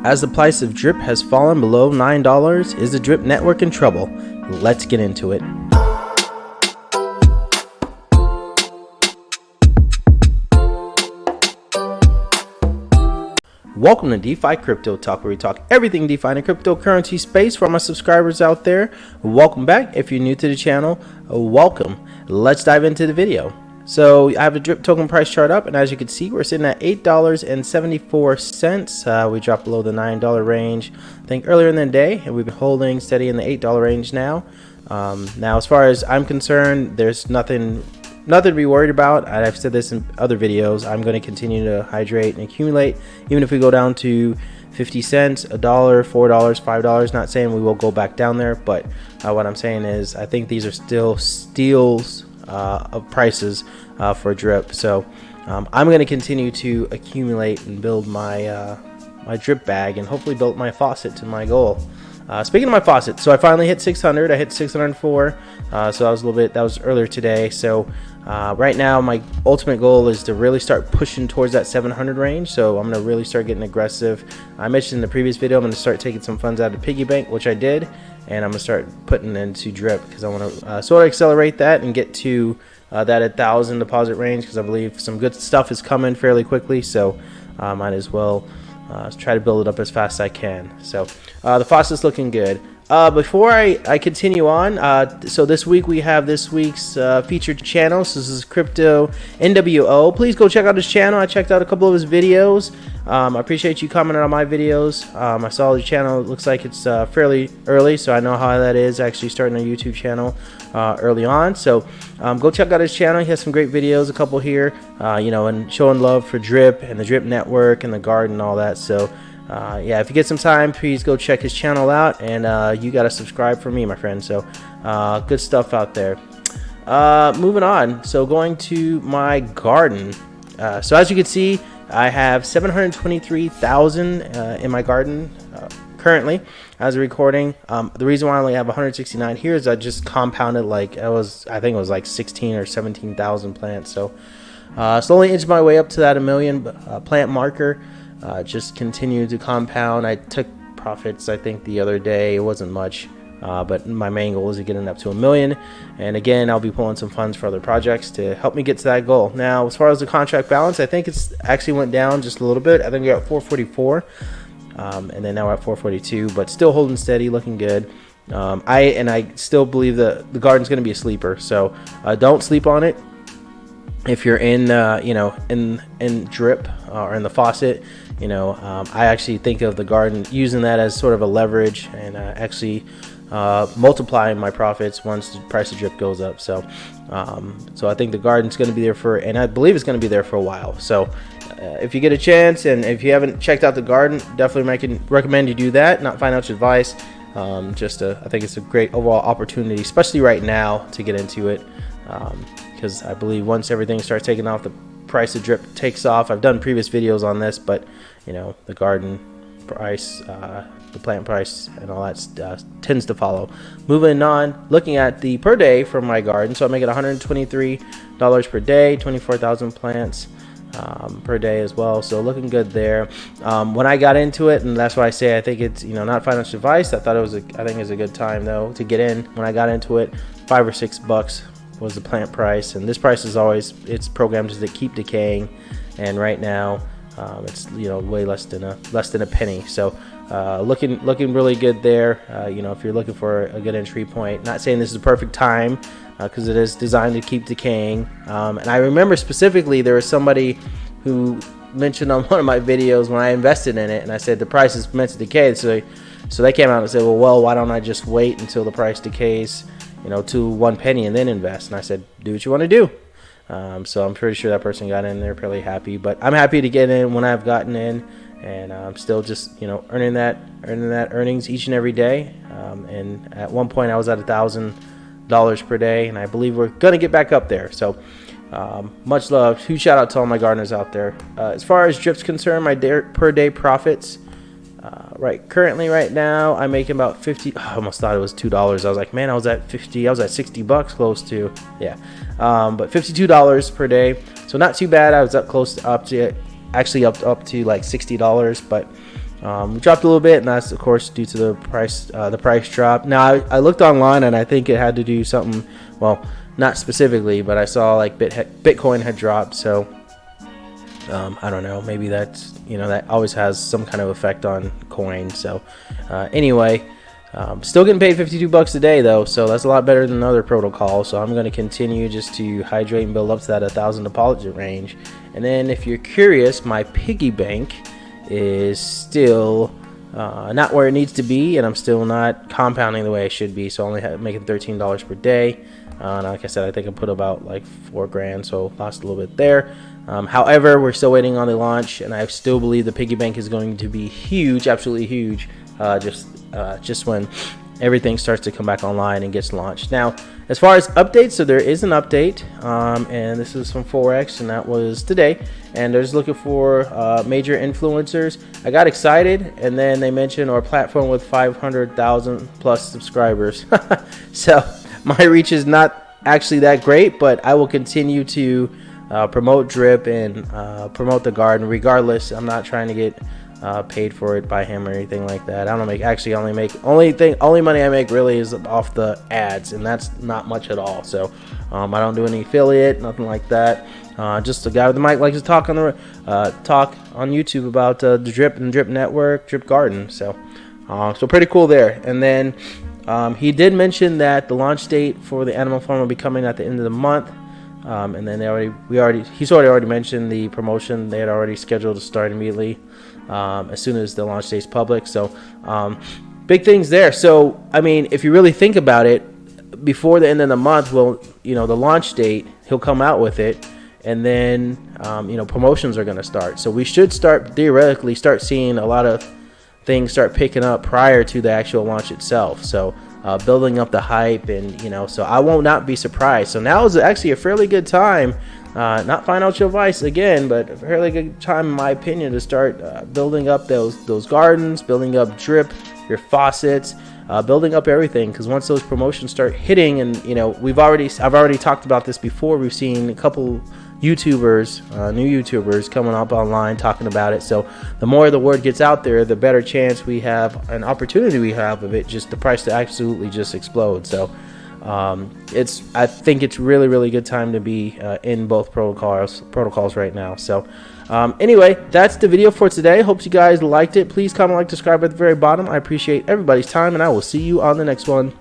As the price of drip has fallen below $9, is the drip network in trouble? Let's get into it. Welcome to DeFi Crypto Talk, where we talk everything DeFi and cryptocurrency space for my subscribers out there. Welcome back. If you're new to the channel, welcome. Let's dive into the video. So I have the drip token price chart up, and as you can see, we're sitting at $8.74. We dropped below the $9 range, I think, earlier in the day, and we've been holding steady in the $8 range now. Now, as far as I'm concerned, there's nothing to be worried about. I've said this in other videos. I'm going to continue to hydrate and accumulate, even if we go down to 50 cents, $1, $4, $5. Not saying we will go back down there, but what I'm saying is I think these are still steals of prices for drip. So I'm going to continue to accumulate and build my my drip bag, and hopefully build my faucet to my goal. Speaking of my faucet, so I finally hit 600. I hit 604. So that was earlier today. So right now my ultimate goal is to really start pushing towards that 700 range. So I'm going to really start getting aggressive. I mentioned in the previous video I'm going to start taking some funds out of the piggy bank, which I did, and I'm going to start putting into drip because I want to sort of accelerate that and get to that 1,000 deposit range, because I believe some good stuff is coming fairly quickly. So I might as well try to build it up as fast as I can. So the faucet's looking good. Before I continue on, so this week we have this week's featured channel. So this is Crypto NWO. Please go check out his channel. I checked out a couple of his videos. I appreciate you commenting on my videos. I saw the channel. It looks like it's fairly early, so I know how that is, actually starting a YouTube channel early on. So go check out his channel. He has some great videos, a couple here, and showing love for drip and the drip network and the garden and all that. So yeah, if you get some time, please go check his channel out, and you got to subscribe for me, my friend. So good stuff out there. Moving on, so going to my garden. So as you can see, I have 723,000 in my garden currently as a recording. The reason why I only have 169 here is I just compounded, like I think it was like 16 or 17,000 plants. So slowly inch my way up to that 1 million plant marker. Just continue to compound. I took profits, I think, the other day. It wasn't much, but my main goal is to get it up to 1 million. And again, I'll be pulling some funds for other projects to help me get to that goal. Now, as far as the contract balance, I think it's actually went down just a little bit. I think we're at 444, and then now we're at 442, but still holding steady, looking good. I still believe that the garden's going to be a sleeper, so don't sleep on it. If you're in in drip or in the faucet, I actually think of the garden, using that as sort of a leverage, and actually multiplying my profits once the price of drip goes up. So I think the garden's going to be there and I believe it's going to be there for a while. So if you get a chance, and if you haven't checked out the garden, definitely recommend you do that. Not financial advice, I think it's a great overall opportunity, especially right now, to get into it. Because I believe once everything starts taking off, the price of drip takes off. I've done previous videos on this, but the garden price, the plant price, and all that tends to follow. Moving on, looking at the per day from my garden, so I make it $123 per day, 24,000 plants per day as well. So looking good there. When I got into it, and that's why I say I think it's not financial advice. I thought I think it's a good time though to get in. When I got into it, $5 or $6 was the plant price, and this price is it's programmed to keep decaying, and right now it's way less than a penny. So looking really good there. If you're looking for a good entry point, not saying this is the perfect time, because it is designed to keep decaying. And I remember specifically there was somebody who mentioned on one of my videos when I invested in it, and I said the price is meant to decay. So they came out and said, well, why don't I just wait until the price decays to 1 penny and then invest? And I said, do what you want to do. So I'm pretty sure that person got in there fairly happy, but I'm happy to get in when I've gotten in, and I'm still just earning that earnings each and every day. And at one point I was at $1,000 per day, and I believe we're gonna get back up there. So much love, huge shout out to all my gardeners out there. As far as drip's concerned, my per day profits, currently right now I'm making about 50. I almost thought it was $2. I was like, man, I was at 50. I was at $60 close to, yeah. But $52 per day, so not too bad. I was up to like $60, but We dropped a little bit, and that's of course due to the price drop. Now I looked online, and I think it had to do something. Well, not specifically, but I saw like Bitcoin had dropped. So I don't know. Maybe that's, that always has some kind of effect on coin. So anyway, still getting paid 52 bucks a day though, so that's a lot better than other protocols. So I'm going to continue just to hydrate and build up to that 1,000 deposit range. And then if you're curious, my piggy bank is still not where it needs to be, and I'm still not compounding the way I should be. So only making $13 per day. Like I said, I think I put about like $4 grand, so lost a little bit there. However, we're still waiting on the launch, and I still believe the piggy bank is going to be huge, absolutely huge. Just when everything starts to come back online and gets launched. Now, as far as updates, so there is an update, and this is from Forex, and that was today. And they're just looking for major influencers. I got excited, and then they mentioned our platform with 500,000 plus subscribers. So my reach is not actually that great, but I will continue to promote Drip and promote the garden regardless. I'm not trying to get paid for it by him or anything like that. I don't make, actually only money I make really is off the ads, and that's not much at all. So I don't do any affiliate, nothing like that. Just a guy with the mic likes to talk on YouTube about the Drip and Drip Network, Drip Garden. So pretty cool there. And then he did mention that the launch date for the animal farm will be coming at the end of the month. And then he's already mentioned the promotion. They had already scheduled to start immediately as soon as the launch date's public. So big things there. So I mean, if you really think about it, before the end of the month, the launch date, he'll come out with it, and then promotions are going to start. So we should theoretically start seeing a lot of things start picking up prior to the actual launch itself. So building up the hype, and so I will not be surprised. So now is actually a fairly good time, not financial advice again, but a fairly good time in my opinion to start building up those gardens, building up Drip, your faucets, building up everything, because once those promotions start hitting, and I've already talked about this before, we've seen a couple YouTubers, new YouTubers coming up online talking about it. So the more the word gets out there, the better chance we have, an opportunity we have of it, just the price to absolutely just explode. So I think it's really good time to be in both protocols right now. So anyway, that's the video for today. Hope you guys liked it. Please comment, like, subscribe at the very bottom. I appreciate everybody's time, and I will see you on the next one.